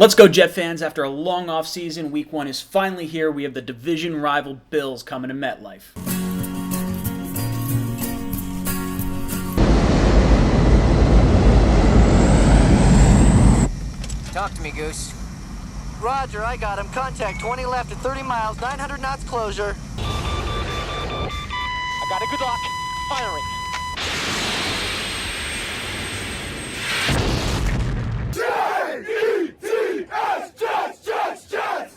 Let's go, Jet fans. After a long offseason, week one is finally here. We have the division rival Bills coming to MetLife. Talk to me, Goose. Roger, I got him. Contact 20 left at 30 miles, 900 knots closure. I got a good lock. Firing. Jets!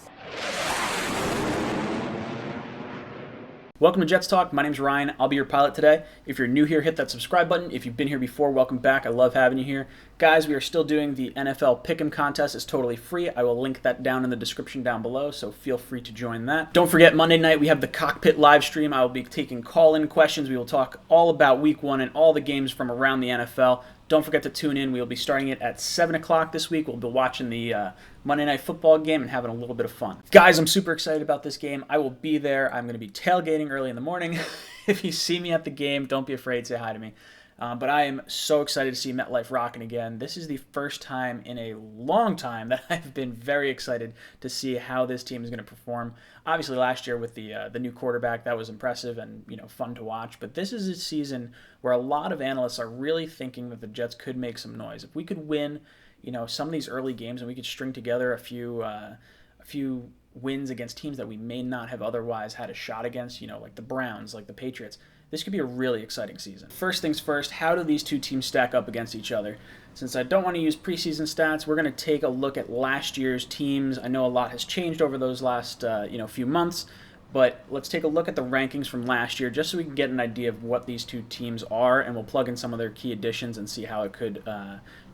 Welcome to Jets Talk. My name's Ryan. I'll be your pilot today. If you're new here, hit that subscribe button. If you've been here before, welcome back. I love having you here. Guys, we are still doing the NFL Pick'em contest. It's totally free. I will link that down in the description down below, so feel free to join that. Don't forget, Monday night we have the Cockpit live stream. I will be taking call-in questions. We will talk all about week one and all the games from around the NFL. Don't forget to tune in. We will be starting it at 7 o'clock this week. We'll be watching the Monday Night Football game and having a little bit of fun. Guys, I'm super excited about this game. I will be there. I'm going to be tailgating early in the morning. If you see me at the game, don't be afraid. Say hi to me. But I am so excited to see MetLife rocking again. This is the first time in a long time that I've been very excited to see how this team is going to perform. Obviously, last year with the new quarterback, that was impressive and fun to watch. But this is a season where a lot of analysts are really thinking that the Jets could make some noise. If we could win, some of these early games and we could string together a few wins against teams that we may not have otherwise had a shot against, like the Browns, like the Patriots. This could be a really exciting season. First things first, how do these two teams stack up against each other? Since I don't want to use preseason stats, we're going to take a look at last year's teams. I know a lot has changed over those last few months, but let's take a look at the rankings from last year just so we can get an idea of what these two teams are, and we'll plug in some of their key additions and see how it could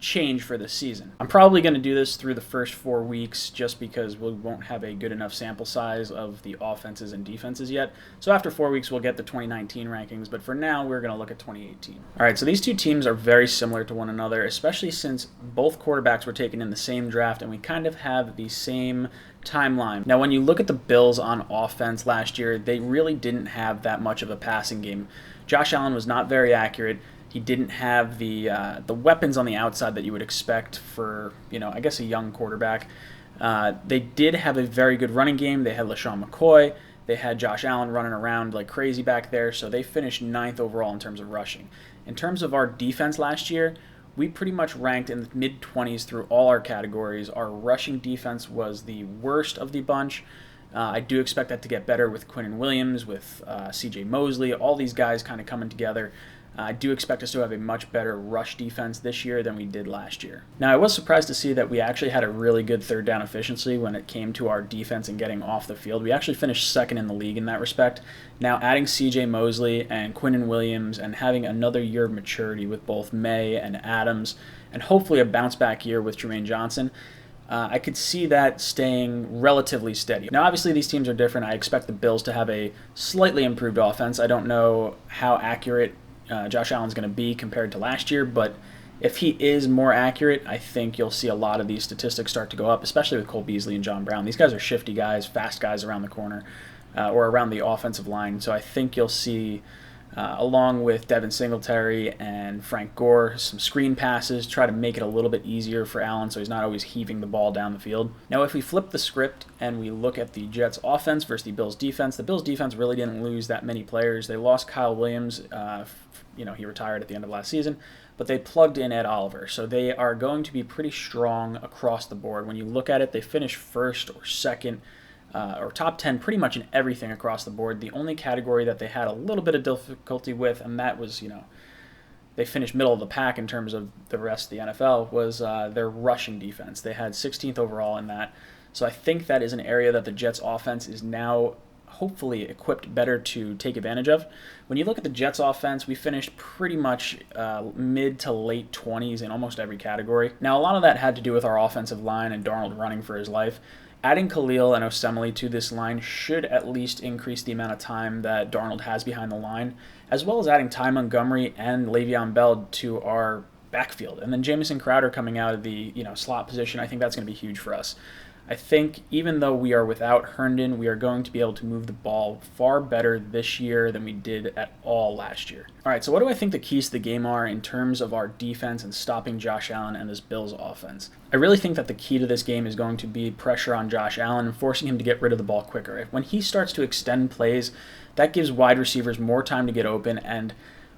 change for this season. I'm probably going to do this through the first 4 weeks just because we won't have a good enough sample size of the offenses and defenses yet. So after 4 weeks, we'll get the 2019 rankings, but for now, we're going to look at 2018. All right, so these two teams are very similar to one another, especially since both quarterbacks were taken in the same draft, and we kind of have the same timeline. Now, when you look at the Bills on offense last year, they really didn't have that much of a passing game. Josh Allen was not very accurate. He didn't have the weapons on the outside that you would expect for, I guess a young quarterback. They did have a very good running game. They had LaShawn McCoy. They had Josh Allen running around like crazy back there, so they finished 9th overall in terms of rushing. In terms of our defense last year, we pretty much ranked in the mid-20s through all our categories. Our rushing defense was the worst of the bunch. I do expect that to get better with Quinnen Williams, with C.J. Mosley, all these guys kind of coming together. I do expect us to have a much better rush defense this year than we did last year. Now, I was surprised to see that we actually had a really good third down efficiency when it came to our defense and getting off the field. We actually finished second in the league in that respect. Now, adding C.J. Mosley and Quinnen Williams and having another year of maturity with both May and Adams, and hopefully a bounce-back year with Jermaine Johnson, I could see that staying relatively steady. Now, obviously, these teams are different. I expect the Bills to have a slightly improved offense. I don't know how accurate Josh Allen's going to be compared to last year, but if he is more accurate, I think you'll see a lot of these statistics start to go up, especially with Cole Beasley and John Brown. These guys are shifty guys, fast guys around the corner or around the offensive line, so I think you'll see, along with Devin Singletary and Frank Gore, some screen passes, try to make it a little bit easier for Allen so he's not always heaving the ball down the field. Now, if we flip the script and we look at the Jets offense versus the Bills defense really didn't lose that many players. They lost Kyle Williams. He retired at the end of last season, but they plugged in Ed Oliver. So they are going to be pretty strong across the board. When you look at it, they finish first or second or top 10 pretty much in everything across the board. The only category that they had a little bit of difficulty with, and that was, they finished middle of the pack in terms of the rest of the NFL, was their rushing defense. They had 16th overall in that. So I think that is an area that the Jets offense is now hopefully equipped better to take advantage of. When you look at the Jets offense, we finished pretty much mid to late 20s in almost every category. Now, a lot of that had to do with our offensive line and Darnold running for his life. Adding Khalil and Osemele to this line should at least increase the amount of time that Darnold has behind the line, as well as adding Ty Montgomery and Le'Veon Bell to our backfield. And then Jamison Crowder coming out of the slot position, I think that's going to be huge for us. I think even though we are without Herndon, we are going to be able to move the ball far better this year than we did at all last year. All right, so what do I think the keys to the game are in terms of our defense and stopping Josh Allen and this Bills offense? I really think that the key to this game is going to be pressure on Josh Allen and forcing him to get rid of the ball quicker. When he starts to extend plays, that gives wide receivers more time to get open, and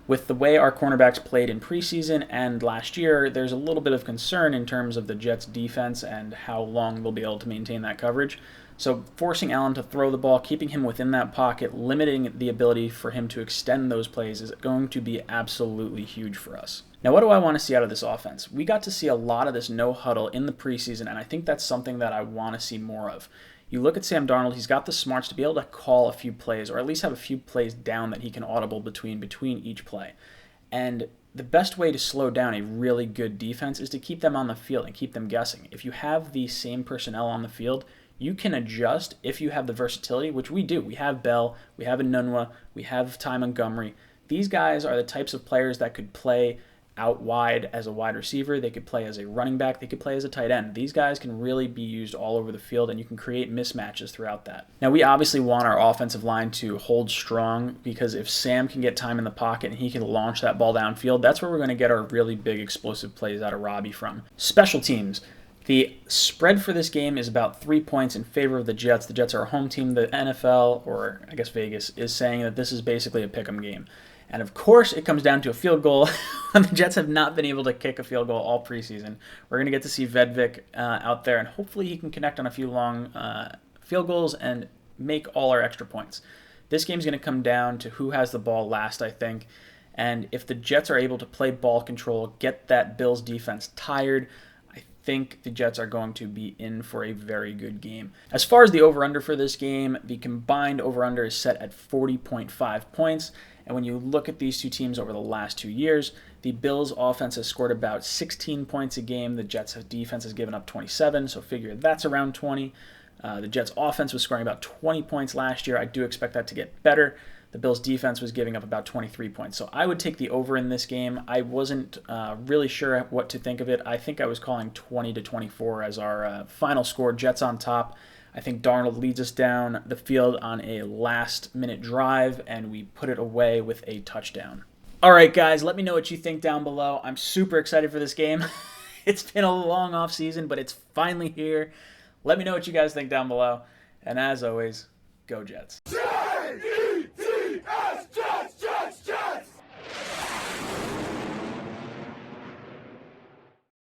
with the way our cornerbacks played in preseason and last year, there's a little bit of concern in terms of the Jets' defense and how long they'll be able to maintain that coverage. So forcing Allen to throw the ball, keeping him within that pocket, limiting the ability for him to extend those plays is going to be absolutely huge for us. Now, what do I want to see out of this offense? We got to see a lot of this no huddle in the preseason, and I think that's something that I want to see more of. You look at Sam Darnold, he's got the smarts to be able to call a few plays, or at least have a few plays down that he can audible between each play. And the best way to slow down a really good defense is to keep them on the field and keep them guessing. If you have the same personnel on the field, you can adjust if you have the versatility, which we do. We have Bell, we have Enunwa, we have Ty Montgomery. These guys are the types of players that could play out wide as a wide receiver, they could play as a running back, they could play as a tight end. These guys can really be used all over the field, and you can create mismatches throughout that. Now, we obviously want our offensive line to hold strong, because if Sam can get time in the pocket and he can launch that ball downfield, that's where we're going to get our really big explosive plays out of Robbie from. Special teams. The spread for this game is about 3 points in favor of the Jets. The Jets are a home team. The NFL, or I guess Vegas, is saying that this is basically a pick'em game. And of course, it comes down to a field goal. The Jets have not been able to kick a field goal all preseason. We're going to get to see Vedvik out there, and hopefully he can connect on a few long field goals and make all our extra points. This game's going to come down to who has the ball last, I think. And if the Jets are able to play ball control, get that Bills defense tired, I think the Jets are going to be in for a very good game. As far as the over-under for this game, the combined over-under is set at 40.5 points. And when you look at these two teams over the last 2 years, the Bills' offense has scored about 16 points a game. The Jets' defense has given up 27, so figure that's around 20. The Jets' offense was scoring about 20 points last year. I do expect that to get better. The Bills' defense was giving up about 23 points. So I would take the over in this game. I wasn't really sure what to think of it. I think I was calling 20-24 as our final score. Jets on top. I think Darnold leads us down the field on a last-minute drive, and we put it away with a touchdown. All right, guys, let me know what you think down below. I'm super excited for this game. It's been a long off season, but it's finally here. Let me know what you guys think down below. And as always, go Jets.